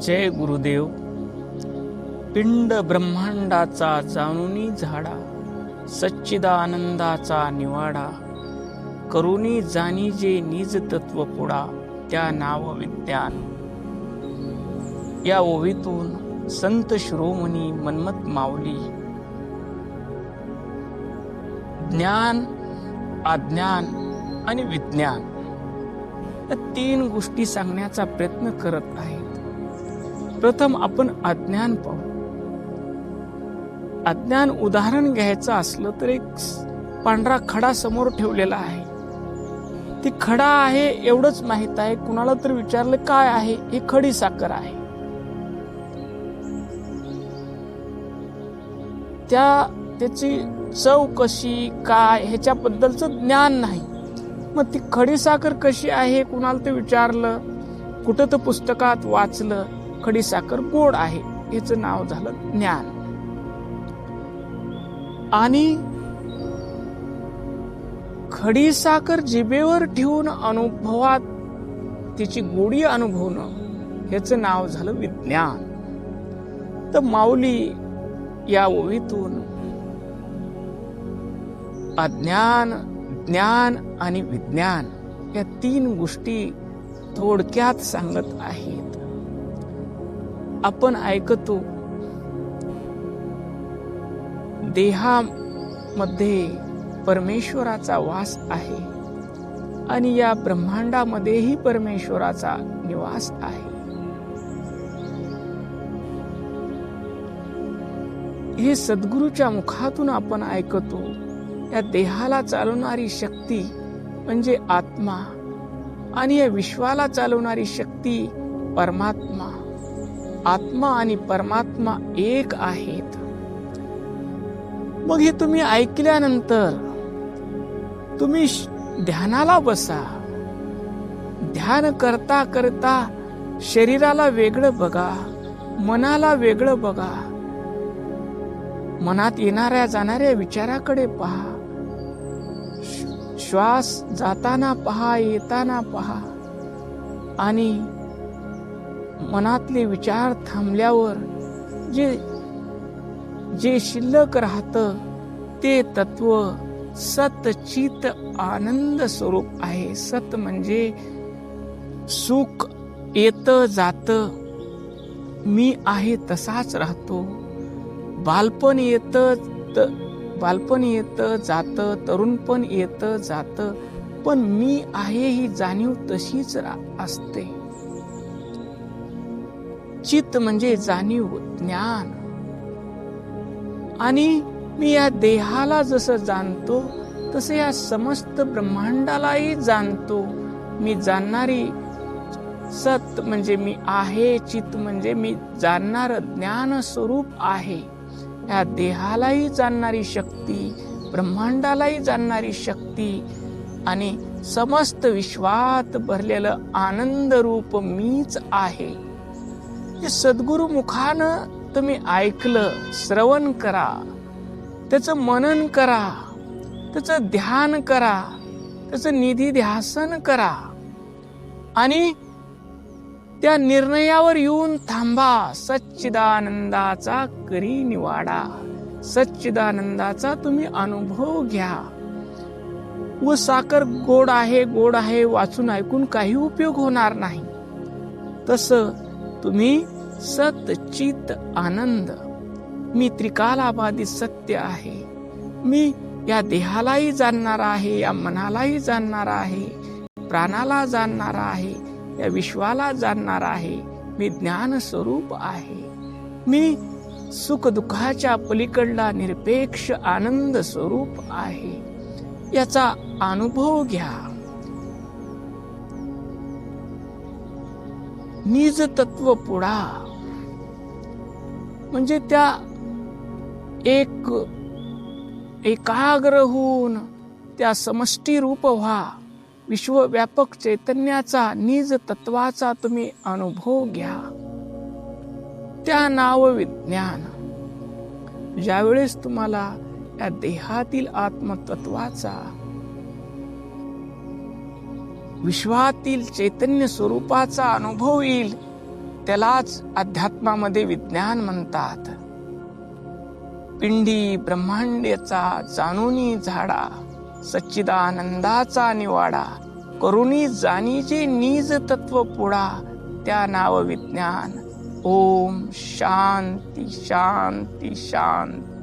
जय गुरुदेव. पिंड ब्रह्मांडाचा जाणूनी झाडा, सच्चिदानंदाचा निवाडा, करुणी जाणी जे निज तत्व पुढा, त्या नाव विज्ञान. या ओवीतून संत शिरोमणी मन्मथ माऊली ज्ञान, अज्ञान आणि विज्ञान या तीन गोष्टी सांगण्याचा प्रयत्न करत आहेत. प्रथम आपण अज्ञान पाहू. अज्ञान उदाहरण घ्यायचं असलं तर एक पांढरा खडा समोर ठेवलेला आहे. ती खडा आहे एवढंच माहित आहे. कुणाला तर विचारलं काय आहे, हे खडी साखर आहे. त्याची चव कशी काय ह्याच्याबद्दलचं ज्ञान नाही. मग ती खडी साखर कशी आहे कुणाला तर विचारलं, कुठं तर पुस्तकात वाचलं, खडी साखर गोड आहे, याचं नाव झालं ज्ञान. आणि खडी साखर जिभेवर ठेवून अनुभवात तिची गोडी अनुभवणं, याचं नाव झालं विज्ञान. तर माऊली या ओवीतून अज्ञान, ज्ञान आणि विज्ञान या तीन गोष्टी थोडक्यात सांगत आहेत. आपण ऐकतो देहामध्ये परमेश्वराचा वास आहे आणि या ब्रह्मांडामध्येही परमेश्वराचा निवास आहे. हे सद्गुरूच्या मुखातून आपण ऐकतो. या देहाला चालवणारी शक्ती म्हणजे आत्मा आणि या विश्वाला चालवणारी शक्ती परमात्मा. आत्मा आणि परमात्मा एक आहेत. मग हे तुम्ही ऐकल्यानंतर तुम्ही ध्यानाला बसा. ध्यान करता करता शरीराला वेगळं बघा, मनाला वेगळं बघा, मनात येणाऱ्या जाणाऱ्या विचाराकडे पहा, श्वास जाताना पहा, येताना पहा, आणि मनातले विचार थांबल्यावर जे शिल्लक राहतं ते तत्व सत चित आनंद स्वरूप आहे. सत म्हणजे सुख येतं जातं, मी आहे तसाच राहतो. बालपण येतं जातं, तरुणपण येतं जातं, पण मी आहे ही जाणीव तशीच असते. चित्त म्हणजे जाणीव, ज्ञान. आणि मी या देहाला जसं जाणतो तसं या समस्त ब्रह्मांडालाही जाणतो. मी जाणणारी सत म्हणजे मी आहे, चित्त म्हणजे मी जाणणार ज्ञान स्वरूप आहे. या देहालाही जाणणारी शक्ती, ब्रह्मांडालाही जाणणारी शक्ती आणि समस्त विश्वात भरलेलं आनंद रूप मीच आहे. हे सद्गुरु मुखानं तुम्ही ऐकलं, श्रवण करा, त्याचं मनन करा, त्याचं ध्यान करा, त्याचं निधिध्यासन करा आणि त्या निर्णयावर येऊन थांबा. सच्चिदानंदाचा करी निवाडा. सच्चिदानंदाचा तुम्ही अनुभव घ्या. व साखर गोड आहे वाचून ऐकून काही उपयोग होणार नाही. तसं तुम्ही सत चित आनंद, मी त्रिकालाबाधित सत्य आहे, मी या देहालाही जाणणार आहे, या मनालाही जाणणार आहे, प्राणाला जाणणार आहे, या विश्वाला जाणणार आहे. मी ज्ञान स्वरूप आहे. मी सुख दुःखाच्या पलीकडला निरपेक्ष आनंद स्वरूप आहे. याचा अनुभव घ्या. निज तत्व पुढा म्हणजे त्या एकाग्र होऊन त्या समष्टी रूप व्हा. विश्वव्यापक चैतन्याचा, निज तत्वाचा तुम्ही अनुभव घ्या. त्या नाव विज्ञान. ज्यावेळेस तुम्हाला या देहातील आत्मतत्वाचा, विश्वातील चैतन्य स्वरूपाचा अनुभव येईल त्यालाच अध्यात्मामध्ये विज्ञान म्हणतात. पिंडी ब्रह्मांडेचा जाणूनी झाडा, सच्चिदानंदाचा निवाडा, करुणी जाणीजे निज तत्व पुढा, त्या नाव विज्ञान. ओम शांती शांती शांती.